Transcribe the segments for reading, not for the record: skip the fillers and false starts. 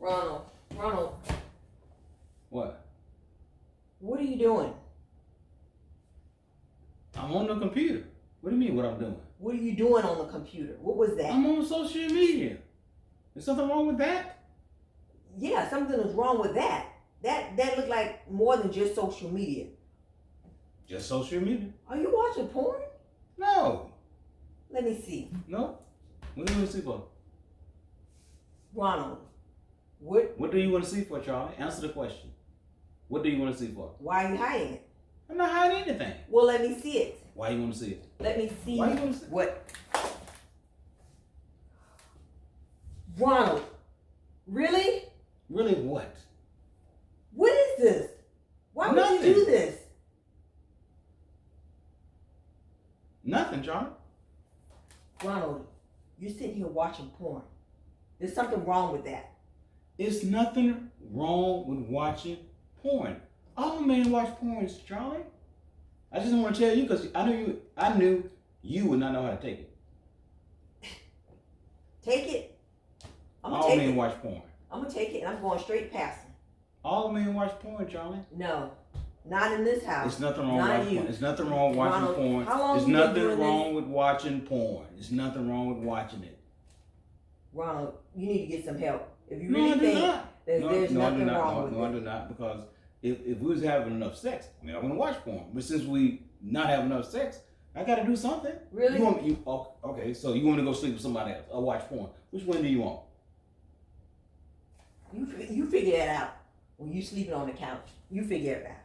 Ronald, What? what are you doing? I'm on the computer. What do you mean what I'm doing? What are you doing on the computer? What was that? I'm on social media. Is something wrong with that? Yeah, something is wrong with that. That looked like more than just social media. Just social media. Are you watching porn? No. Let me see. No. What do you want to see for? Ronald, what? What do you want to see for, Charlie? Answer the question. What do you want to see for? Why are you hiding it? I'm not hiding anything. Well, let me see it. Why you want to see it? Let me see. Why you want to see it? What? Ronald, really? Really what? What is this? Why would you do this? Nothing, Charlie. Ronald, you're sitting here watching porn. There's something wrong with that. It's nothing wrong with watching porn. All men watch porn, Charlie. I just want to tell you because I knew you would not know how to take it. Take it? All men watch porn. I'm going to take it and I'm going straight past him. All men watch porn, Charlie. No, not in this house. It's nothing wrong with watching porn. It's nothing wrong with watching porn. There's nothing wrong with watching porn. There's nothing wrong with watching it. Ronald, you need to get some help. If you really think there's nothing wrong with it. No, I do not. Because if we was having enough sex, I mean, I want to watch porn. But since we not having enough sex, I got to do something. Really? Okay, so you want to go sleep with somebody else or watch porn. Which one do you want? You figure that out when you sleeping on the couch. You figure it out.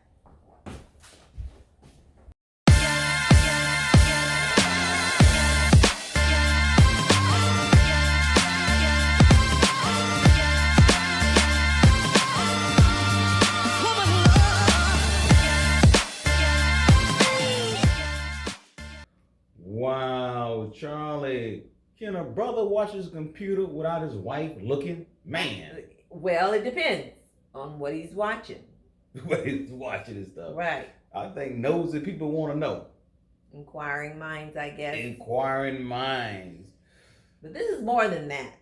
Wow, Charlie. Can a brother watch his computer without his wife looking? Man. Well, it depends on what he's watching. What he's watching and stuff. Right. I think nosy people want to know. Inquiring minds, I guess. Inquiring minds. But this is more than that.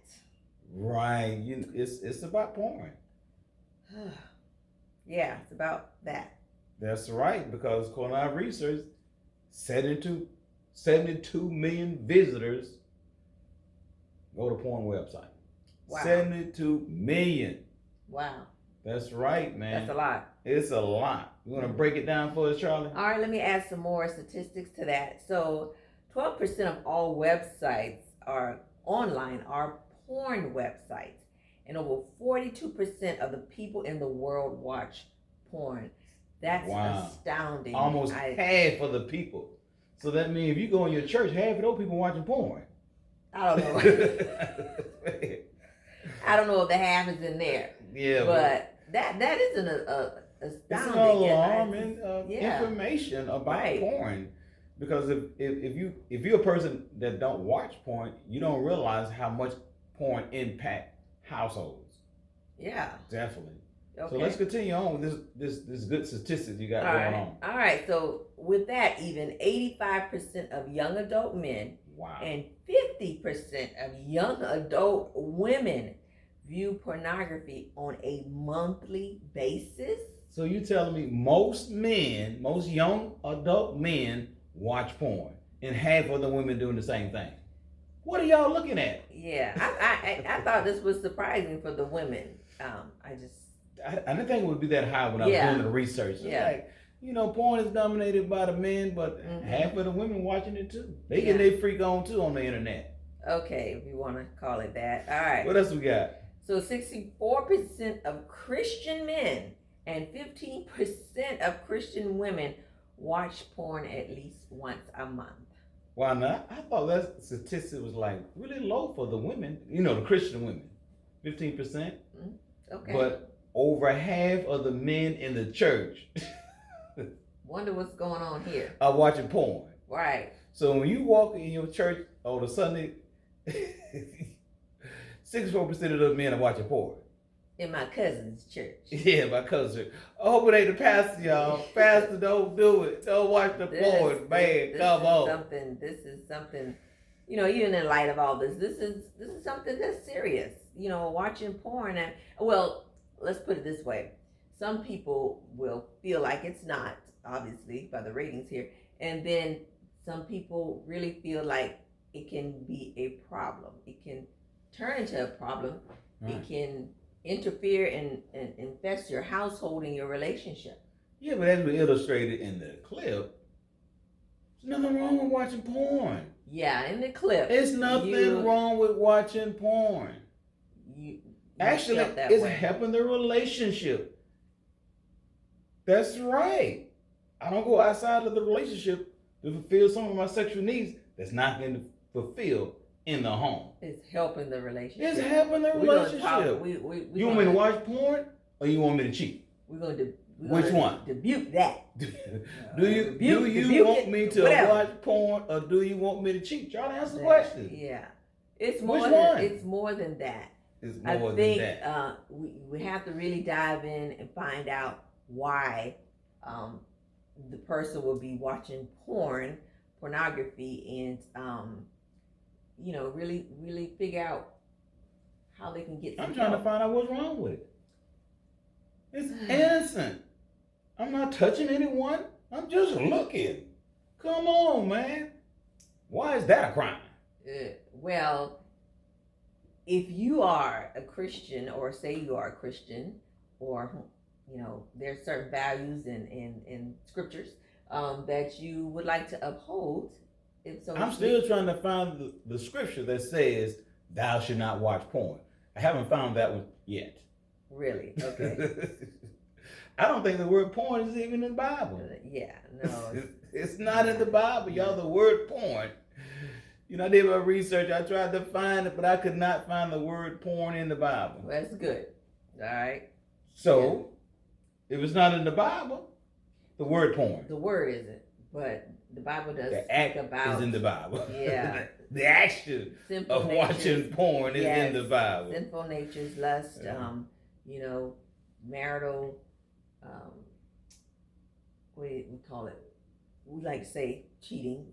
Right. It's about porn. Yeah, it's about that. That's right, because according to our research, 72 million visitors go to porn website. Wow. 72 million. Wow. That's right, man. That's a lot. It's a lot. You want to break it down for us, Charlie? All right, let me add some more statistics to that. So 12% of all websites are online are porn websites. And over 42% of the people in the world watch porn. That's astounding. Almost half of the people. So that means if you go in your church, half of those people watching porn. I don't know. I don't know if the half is in there. Yeah. But that isn't astounding. It's an alarming information about porn. Because if you're a person that don't watch porn, you don't realize how much porn impact households. Yeah. Definitely. Okay. So let's continue on with this good statistics you got going on. All right. So with that, even 85% of young adult men and 50% of young adult women view pornography on a monthly basis. So you telling me most young adult men watch porn, and half of the women doing the same thing? What are y'all looking at? Yeah, I thought this was surprising for the women. I didn't think it would be that high when I was doing the research. It's like, porn is dominated by the men, but half of the women watching it too. They getting their freak on too on the internet. Okay, if you want to call it that. All right. What else we got? So 64% of Christian men and 15% of Christian women watch porn at least once a month. Why not? I thought that statistic was like really low for the women, the Christian women, 15%. Okay. But over half of the men in the church wonder what's going on here. Are watching porn. Right. So when you walk in your church on a Sunday, 64% of the men are watching porn. In my cousin's church. Yeah, my cousin's church. I hope it ain't the pastor, y'all. Pastor, don't do it. Don't watch the porn, man. Come on. This is something even in light of all this is something that's serious. Watching porn, and well, let's put it this way: some people will feel like it's not, obviously by the ratings here, and then some people really feel like it can be a problem. It can turn into a problem. Right. It can interfere and infest your household and your relationship. Yeah, but as we illustrated in the clip, there's nothing wrong with watching porn. Yeah, in the clip. It's nothing wrong with watching porn. Actually, it's helping the relationship. That's right. I don't go outside of the relationship to fulfill some of my sexual needs that's not been fulfilled in the home. It's helping the relationship. It's helping the relationship. You want me to watch porn or you want me to cheat? We're going to Which one? Rebuke that. Do you want me to watch porn or do you want me to cheat? Y'all answer the question. Yeah. It's more Which than one? It's more than that. It's more I think, than that. We have to really dive in and find out why the person will be watching pornography, and really figure out how they can get. I'm trying to find out what's wrong with it. It's innocent. I'm not touching anyone. I'm just looking. Come on, man. Why is that a crime? Well, if you are a Christian, or say you are a Christian, or there's certain values in scriptures that you would like to uphold. I'm still trying to find the scripture that says thou should not watch porn. I haven't found that one yet. Really? Okay. I don't think the word porn is even in the Bible. Yeah, no. It's not in the Bible, y'all, the word porn. I did my research. I tried to find it, but I could not find the word porn in the Bible. Well, that's good. All right. So, if it's not in the Bible, the word porn. The word isn't, but the Bible does the act about. Is in the Bible. Yeah. The action of watching porn is in the Bible. Sinful natures, lust, marital, what do we call it? We like to say cheating,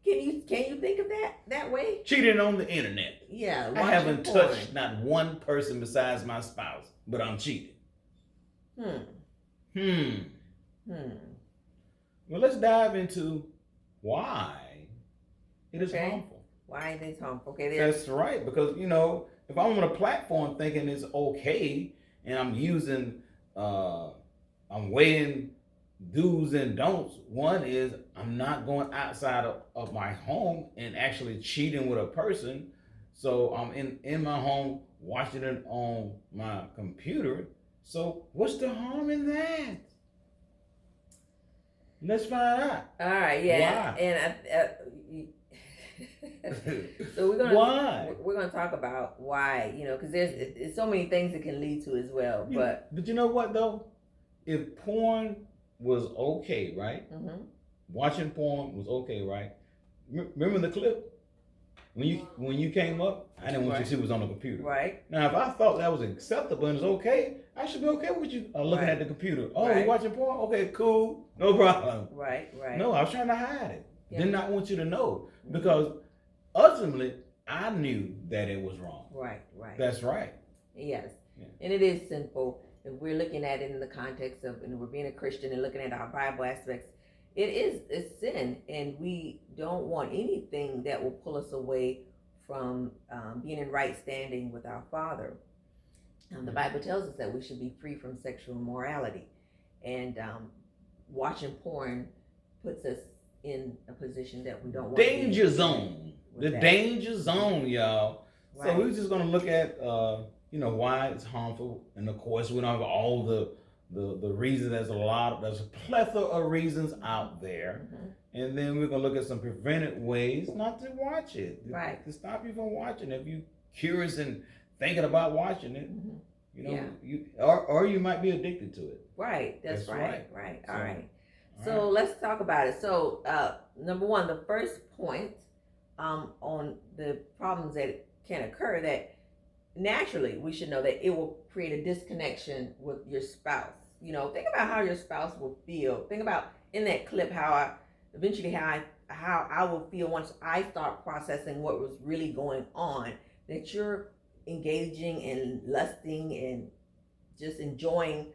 Can you think of that way? Cheating on the internet. Yeah. I haven't touched not one person besides my spouse, but I'm cheating. Well, let's dive into why it is harmful. Why it is harmful. Okay. That's right. Because, if I'm on a platform thinking it's okay and I'm using, I'm weighing do's and don'ts. One is I'm not going outside of my home and actually cheating with a person. So I'm in my home watching it on my computer. So what's the harm in that? Let's find out. All right, yeah. Why? So we're gonna talk about why, because there's so many things it can lead to as well. But you know what though? If porn was okay, right? Mm-hmm. Watching porn was okay, right? Remember the clip? When you came up, I didn't want you to see what was on the computer. Right. Now, if I thought that was acceptable and it's okay, I should be okay with you looking at the computer. Oh, you're watching porn? Okay, cool. No problem. Right. No, I was trying to hide it. Yeah. Did not want you to know. Because ultimately, I knew that it was wrong. Right. That's right. Yes. Yeah. And it is sinful. If we're looking at it in the context of, we're being a Christian and looking at our Bible aspects, it's sin, and we don't want anything that will pull us away from being in right standing with our Father. The Bible tells us that we should be free from sexual immorality, and watching porn puts us in a position that we don't want. Danger zone. The danger zone, y'all. Right. So we're just going to look at why it's harmful, and of course we don't have all the reasons. There's a plethora of reasons out there, and then we're gonna look at some preventive ways not to watch it, right? To stop you from watching. If you're curious and thinking about watching it, you might be addicted to it. Right. That's right. All right. So let's talk about it. So number one, the first point on the problems that can occur, that naturally we should know that it will create a disconnection with your spouse. Think about how your spouse will feel. Think about in that clip how I how I will feel once I start processing what was really going on, that you're engaging in lusting and just enjoying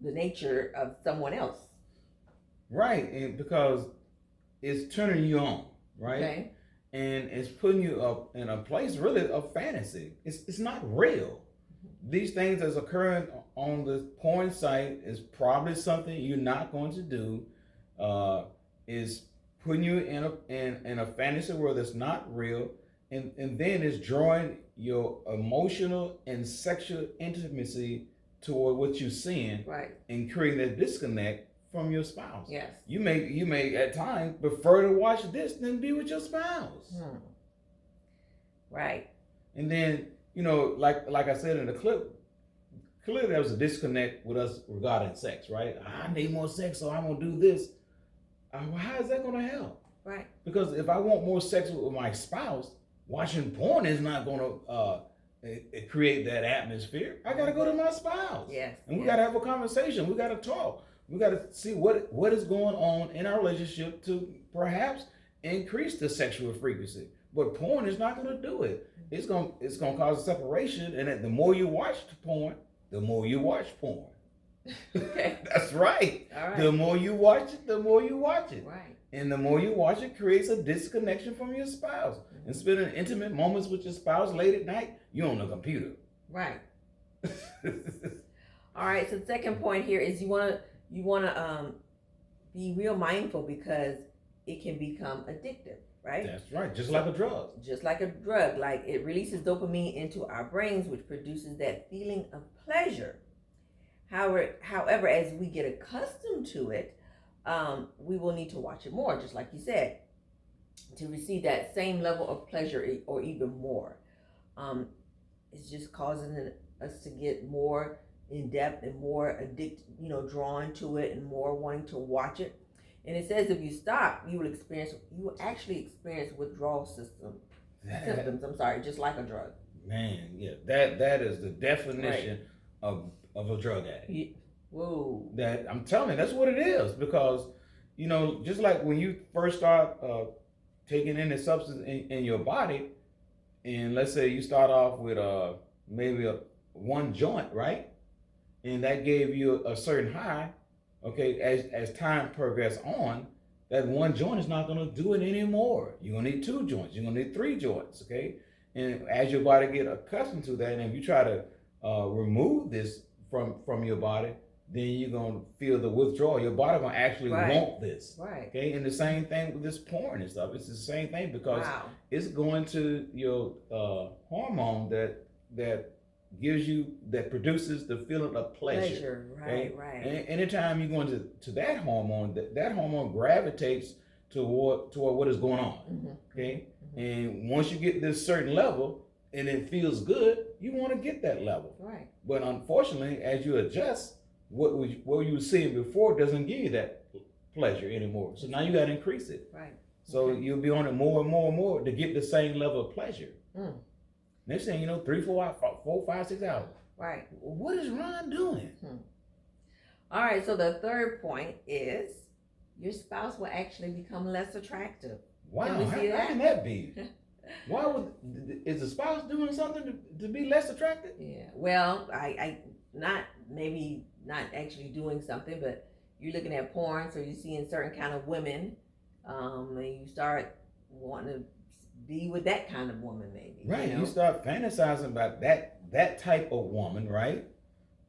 the nature of someone else. Right, and because it's turning you on, right? Okay. And it's putting you up in a place really of fantasy. It's not real. These things that's occurring on the porn site is probably something you're not going to do. Is putting you in a fantasy world that's not real, and then it's drawing your emotional and sexual intimacy toward what you're seeing, right, and creating that disconnect from your spouse. Yes. You may at times prefer to watch this than be with your spouse. Right. And then, like I said in the clip, clearly there was a disconnect with us regarding sex, right? I need more sex, so I'm gonna do this. How is that gonna help? Right. Because if I want more sex with my spouse, watching porn is not gonna create that atmosphere. I gotta go to my spouse. Yes. And we gotta have a conversation. We gotta talk. We gotta see what is going on in our relationship to perhaps increase the sexual frequency. But porn is not gonna do it. It's gonna cause a separation, and the more you watch the porn, the more you watch porn. Okay. That's right. All right. The more you watch it, the more you watch it. Right. And the more you watch it creates a disconnection from your spouse. And spending intimate moments with your spouse late at night, you're on the computer. Right. All right. So the second point here is you wanna be real mindful, because it can become addictive, right? That's right. Just like a drug. Just like a drug. Like, it releases dopamine into our brains, which produces that feeling of pleasure. However, as we get accustomed to it, we will need to watch it more, just like you said, to receive that same level of pleasure or even more. It's just causing us to get more in depth and more addicted, drawn to it and more wanting to watch it. And it says if you stop, you will actually experience withdrawal symptoms. I'm sorry, just like a drug. Man, yeah, that is the definition of a drug addict. Yeah. Whoa. That I'm telling you, that's what it is. Because just like when you first start taking in the substance in your body, and let's say you start off with maybe one joint, right? And that gave you a certain high. Okay, as time progresses on, that one joint is not going to do it anymore. You're going to need 2 joints. You're going to need 3 joints. Okay, and as your body get accustomed to that, and if you try to remove this from your body, then you're going to feel the withdrawal. Your body going to actually want this. Right. Okay, and the same thing with this porn and stuff. It's the same thing, because it's going to your hormone that gives you, that produces the feeling of pleasure. Right. And anytime you go into that hormone, that hormone gravitates toward what is going on. Mm-hmm. Okay, and once you get this certain level and it feels good, you want to get that level. Right. But unfortunately, as you adjust, what you were seeing before doesn't give you that pleasure anymore. So now you got to increase it. Right. So you'll be on it more and more and more to get the same level of pleasure. Next thing you know, 3, 4 hours, 4, 5, 6 hours. Right. What is Ron doing? All right. So the third point is your spouse will actually become less attractive. Wow. Can we see how can that be? Why is the spouse doing something to be less attractive? Yeah. Well, I not actually doing something, but you're looking at porn, so you're seeing certain kind of women, and you start wanting to be with that kind of woman, maybe. Right. You start fantasizing about that type of woman, right?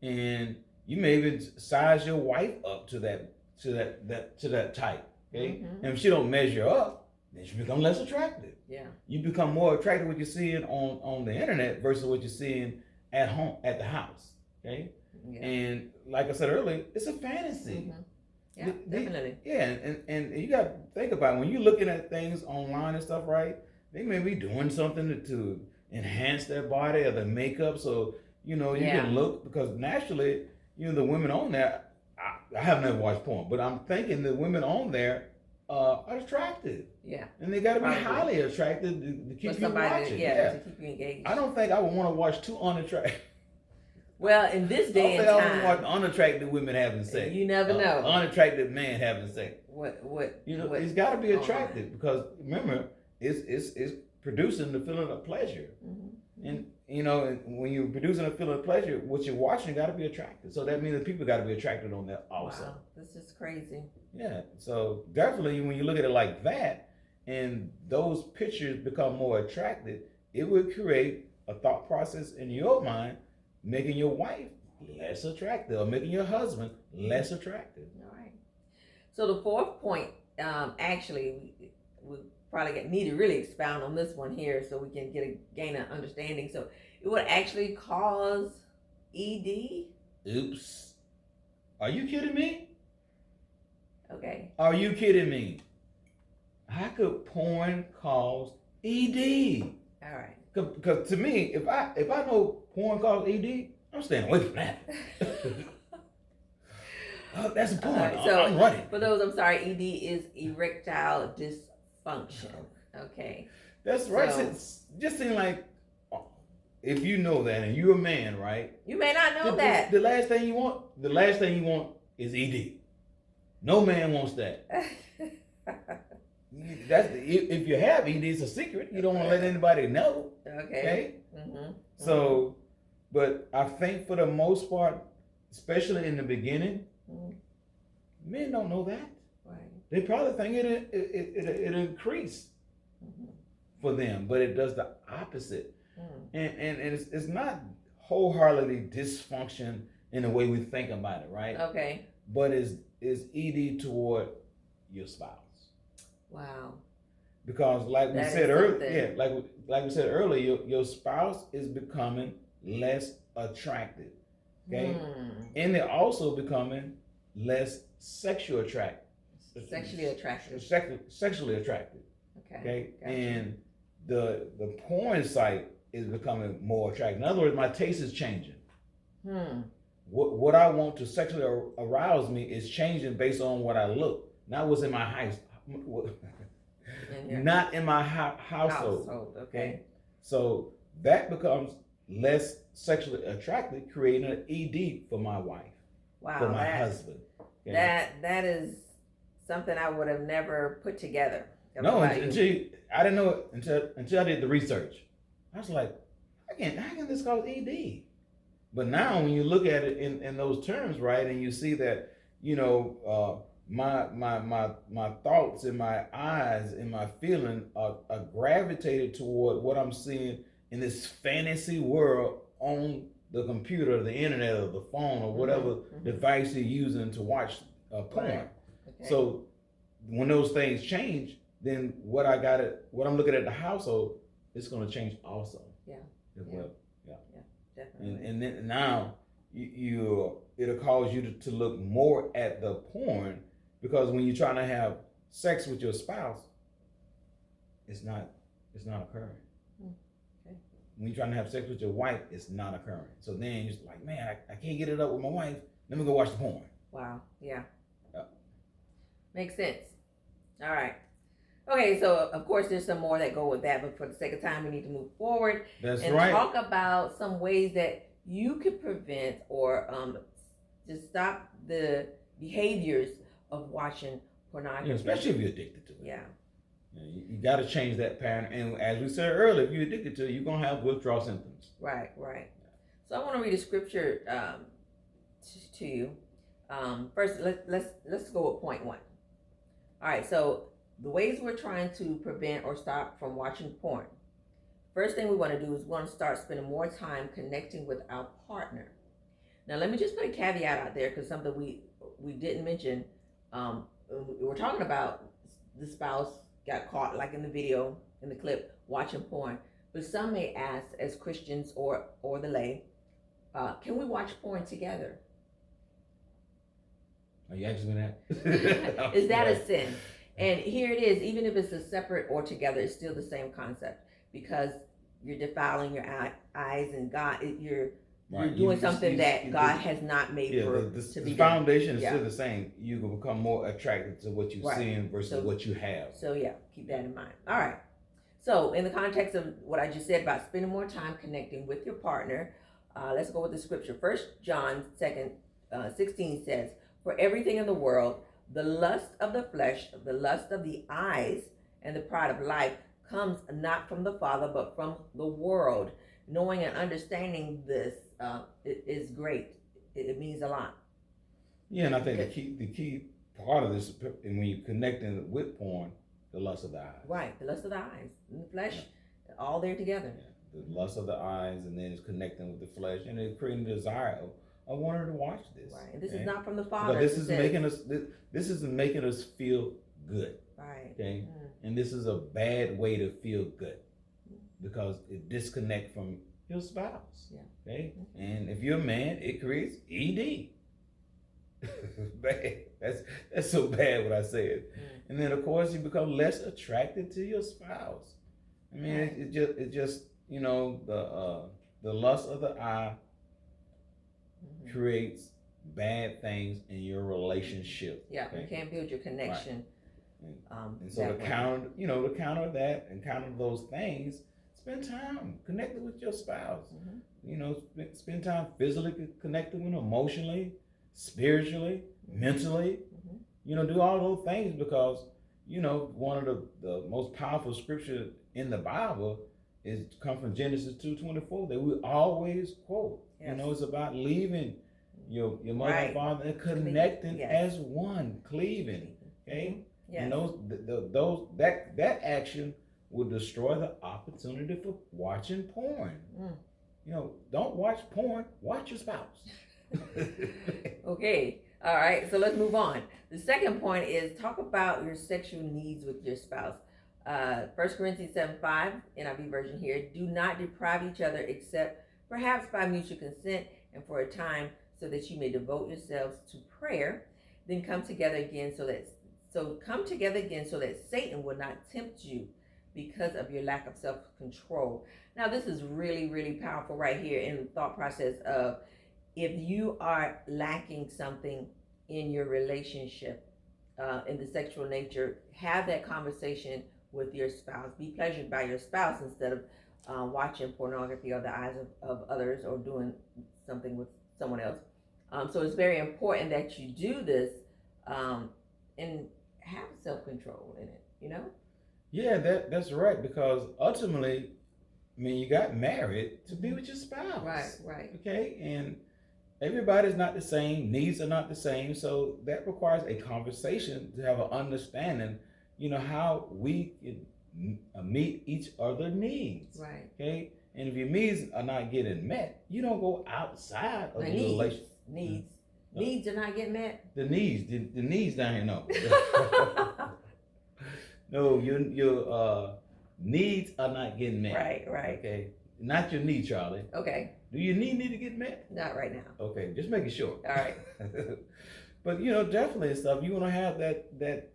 And you may even size your wife up to that type. Okay. And if she don't measure up, then she become less attractive. Yeah. You become more attracted to what you're seeing on the internet versus what you're seeing at home, at the house. Okay. Yeah. And like I said earlier, it's a fantasy. Yeah, definitely. Yeah, and you got to think about it. When you're looking at things online and stuff, right? They may be doing something to enhance their body or their makeup, so you can look, because naturally, the women on there. I have never watched porn, but I'm thinking the women on there are attractive. Yeah. And they got to be highly attractive to keep you watching. To keep you engaged. I don't think I would want to watch 2 unattractive. Well, in this day and time, I don't want unattractive women having sex. You never know. Unattractive man having sex. It's got to be attractive because remember, it's producing the feeling of pleasure, and and when you're producing a feeling of pleasure, what you're watching got to be attractive. So that means that people got to be attracted on that also. Wow, this is crazy. Yeah. So definitely, when you look at it like that, and those pictures become more attractive, it would create a thought process in your mind, making your wife less attractive or making your husband less attractive. All right. So the fourth point, actually, we probably need to really expound on this one here so we can gain an understanding. So it would actually cause ED. Oops. Are you kidding me? Okay. Are you kidding me? How could porn cause ED? All right. Because to me, if I know porn causes ED, I'm staying away from that. Oh, that's a porn. Right, so I'm running. For those, I'm sorry, ED is erectile dysfunction. Okay. That's right. So, it just seems like if you know that and you're a man, right? You may not know that. The last thing you want is ED. No man wants that. If you have ED, it's a secret. You don't want to let anybody know. Okay. So, but I think for the most part, especially in the beginning, men don't know that. Right. They probably think it increase for them, but it does the opposite. And it's not wholeheartedly dysfunction in the way we think about it, right? Okay. But is ED toward your spouse. Wow. Because like we said earlier, like we said earlier, your spouse is becoming less attractive. Okay. And they're also becoming less sexually attractive. Sexually attractive. Sexually attractive. Okay. Gotcha. And the porn site is becoming more attractive. In other words, my taste is changing. What I want to sexually arouse me is changing based on what I look, not what's in my house. Not in my household. Okay. So that becomes less sexually attractive, creating an ED for my wife. Wow. For my husband. Okay? That is something I would have never put together. No, I didn't know it until I did the research. I was like, how can this cause ED? But now when you look at it in those terms, right, and you see that, my thoughts and my eyes and my feeling are gravitated toward what I'm seeing in this fantasy world on the computer, the internet, or the phone, or whatever device you're using to watch porn. Right. Okay. So when those things change, then what I'm looking at the household, it's going to change also. Yeah. As well. Yeah. Definitely. And then now it'll cause you to look more at the porn, because when you're trying to have sex with your spouse, it's not occurring. Okay. When you're trying to have sex with your wife, it's not occurring. So then you're like, man, I can't get it up with my wife. Let me go watch the porn. Wow. Yeah. Makes sense. All right. Okay, so of course there's some more that go with that, but for the sake of time, we need to move forward and talk about some ways that you could prevent or just stop the behaviors of watching pornography. Yeah, especially if you're addicted to it. Yeah. You got to change that pattern. And as we said earlier, if you're addicted to it, you're going to have withdrawal symptoms. Right. So I want to read a scripture to you. First, let's go with point 1. All right, so the ways we're trying to prevent or stop from watching porn. First thing we want to do is we want to start spending more time connecting with our partner. Now, let me just put a caveat out there, because something we didn't mention. We're talking about the spouse got caught, like in the video, in the clip, watching porn. But some may ask, as Christians or the lay, can we watch porn together? Are you asking me that? Is that a sin? And here it is, even if it's a separate or together, it's still the same concept, because you're defiling your eyes, and God, you're doing something that God has not made to be the foundation is still the same. You can become more attracted to what you're seeing versus what you have. So keep that in mind. All right. So in the context of what I just said about spending more time connecting with your partner, let's go with the scripture. 1 John 2:16 says, "For everything in the world, the lust of the flesh, the lust of the eyes, and the pride of life comes not from the Father, but from the world. Knowing and understanding this is great. It means a lot. Yeah, and I think the key part of this, and when you're connecting it with porn, the lust of the eyes. Right, the lust of the eyes and the flesh, all there together. Yeah. The lust of the eyes, and then it's connecting with the flesh, and it's creating a desire of wanting to watch this. Right, and this is not from the Father. But this is making us. This is making us feel good. Right. Okay, and this is a bad way to feel good because it disconnects from your spouse. Yeah. Okay, and if you're a man, it creates ED. Bad. That's so bad what I said. And then of course you become less attracted to your spouse. I mean, it just you know the lust of the eye creates bad things in your relationship. Yeah, you can't build your connection. Right. And so to counter that and counter those things, spend time connected with your spouse. You know, spend time physically connected with them, emotionally, spiritually, mentally. You know, do all those things because, you know, one of the most powerful scripture in the Bible is come from Genesis 2:24 that we always quote. Yes. You know, it's about leaving your mother and father and connecting as one, cleaving. Okay? Yes. And that action will destroy the opportunity for watching porn. You know, don't watch porn, watch your spouse. Okay, all right, so let's move on. The second point is talk about your sexual needs with your spouse. 1 Corinthians 7:5, NIV version here, do not deprive each other except perhaps by mutual consent and for a time so that you may devote yourselves to prayer, then come together again so that Satan will not tempt you because of your lack of self-control. Now, this is really, really powerful right here in the thought process of if you are lacking something in your relationship, in the sexual nature, have that conversation with your spouse. Be pleasured by your spouse instead of watching pornography or the eyes of others or doing something with someone else. So it's very important that you do this and have self-control in it, you know? Yeah, that's right, because ultimately, I mean, you got married to be with your spouse. Right. Okay, and everybody's not the same, needs are not the same, so that requires a conversation to have an understanding, you know, how we can meet each other's needs. Right. Okay, and if your needs are not getting met, you don't go outside of the relationship. Needs are not getting met? The needs down here, no. No, your needs are not getting met. Right. Okay, not your need, Charlie. Okay. Do your need to get met? Not right now. Okay, just making sure. All right. But you know, definitely and stuff. You want to have that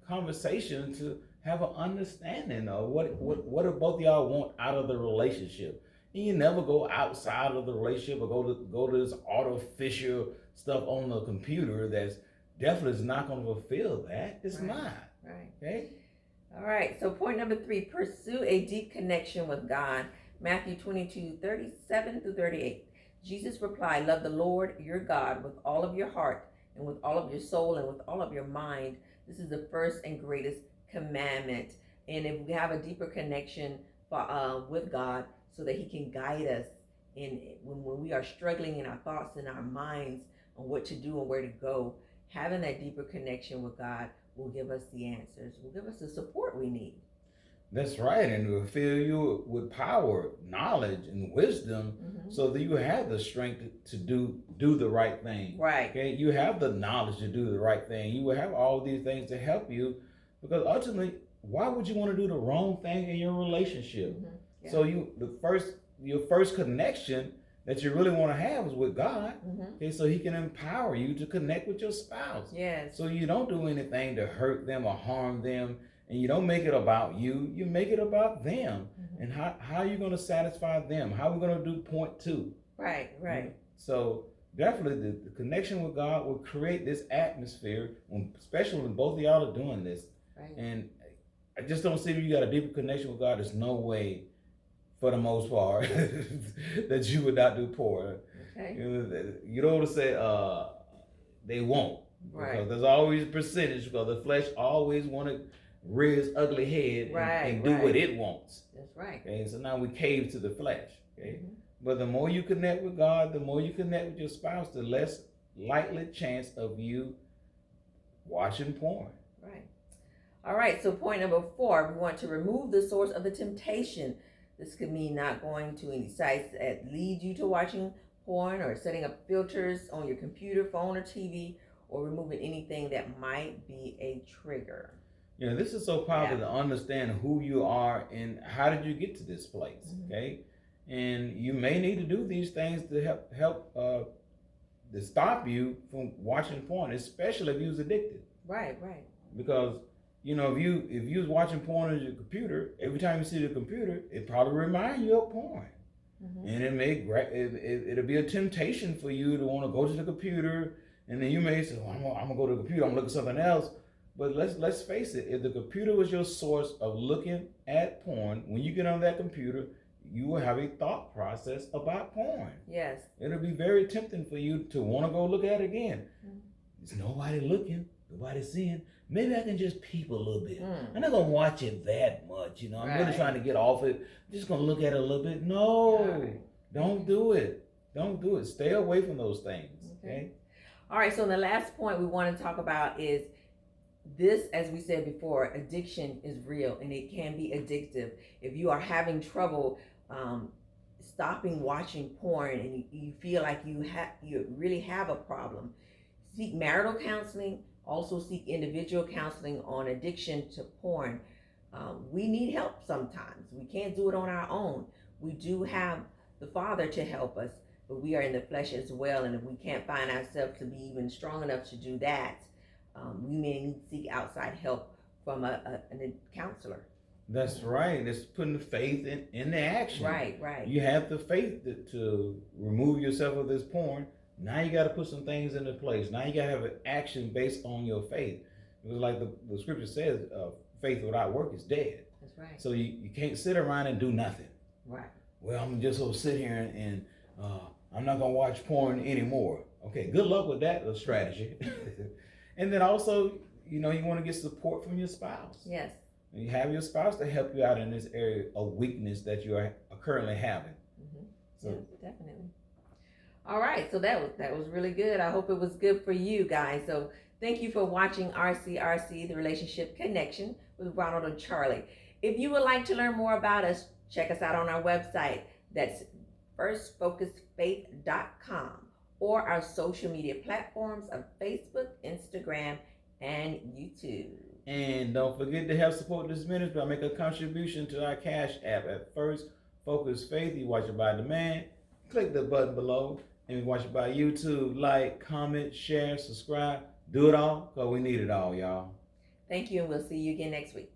conversation to have an understanding of what do both of y'all want out of the relationship. And you never go outside of the relationship or go to this artificial stuff on the computer that's definitely is not going to fulfill that. It's not. Right. Okay. All right. So point number 3: pursue a deep connection with God. Matthew 22:37-38. Jesus replied, "Love the Lord your God with all of your heart and with all of your soul and with all of your mind. This is the first and greatest commandment." And if we have a deeper connection with God, so that He can guide us when we are struggling in our thoughts and our minds on what to do and where to go, having that deeper connection with God will give us the answers, will give us the support we need. That's right, and will fill you with power, knowledge, and wisdom, so that you have the strength to do the right thing. Right. Okay, you have the knowledge to do the right thing. You will have all these things to help you, because ultimately, why would you want to do the wrong thing in your relationship? Yeah. So your first connection that you really want to have is with God. Okay, so He can empower you to connect with your spouse. Yes. So you don't do anything to hurt them or harm them. And you don't make it about you, you make it about them. And how are you going to satisfy them? How are we going to do point 2? Right. So definitely the connection with God will create this atmosphere, especially when both of y'all are doing this. Right. And I just don't see if you got a deeper connection with God, there's no way, for the most part, that you would not do porn. Okay. You don't want to say they won't. Because there's always a percentage, because the flesh always want to rear its ugly head and do what it wants. That's right. Okay, so now we cave to the flesh. Okay, but the more you connect with God, the more you connect with your spouse, the less likely chance of you watching porn. Right. All right, so point number 4, we want to remove the source of the temptation. This could mean not going to any sites that lead you to watching porn, or setting up filters on your computer, phone, or TV, or removing anything that might be a trigger. Yeah, this is so powerful to understand who you are and how did you get to this place, okay? And you may need to do these things to help to stop you from watching porn, especially if you was addicted. Right. Because you know, if you was watching porn on your computer, every time you see the computer, it probably remind you of porn. And it'll be a temptation for you to want to go to the computer, and then you may say, well, I'm gonna go to the computer, I'm gonna look at something else. But let's face it, if the computer was your source of looking at porn, when you get on that computer, you will have a thought process about porn. Yes. It'll be very tempting for you to want to go look at it again. There's nobody looking, nobody seeing. Maybe I can just peep a little bit. I'm not gonna watch it that much, you know. I'm really trying to get off it. I'm just gonna look at it a little bit. No, don't do it. Don't do it. Stay away from those things. Okay. All right. So the last point we want to talk about is this, as we said before, addiction is real and it can be addictive. If you are having trouble stopping watching porn and you feel like you really have a problem, seek marital counseling. Also seek individual counseling on addiction to porn. We need help sometimes. We can't do it on our own. We do have the Father to help us, but we are in the flesh as well. And if we can't find ourselves to be even strong enough to do that, we may need to seek outside help from a counselor. That's right. It's putting the faith into action. Right. You have the faith to remove yourself of this porn. Now you got to put some things into place. Now you got to have an action based on your faith. Because like the scripture says, faith without work is dead. That's right. So you can't sit around and do nothing. Right. Well, I'm just going to sit here and I'm not going to watch porn anymore. Okay, good luck with that strategy. And then also, you know, you want to get support from your spouse. Yes. You have your spouse to help you out in this area of weakness that you are currently having. So, yeah, definitely. All right, so that was really good. I hope it was good for you guys. So thank you for watching RCRC, the Relationship Connection with Ronald and Charley. If you would like to learn more about us, check us out on our website. That's firstfocusfaith.com, or our social media platforms of Facebook, Instagram, and YouTube. And don't forget to help support this ministry by making a contribution to our Cash App at First Focus Faith. You watch it by demand. Click the button below. And watch it by YouTube. Like, comment, share, subscribe. Do it all, because we need it all, y'all. Thank you, and we'll see you again next week.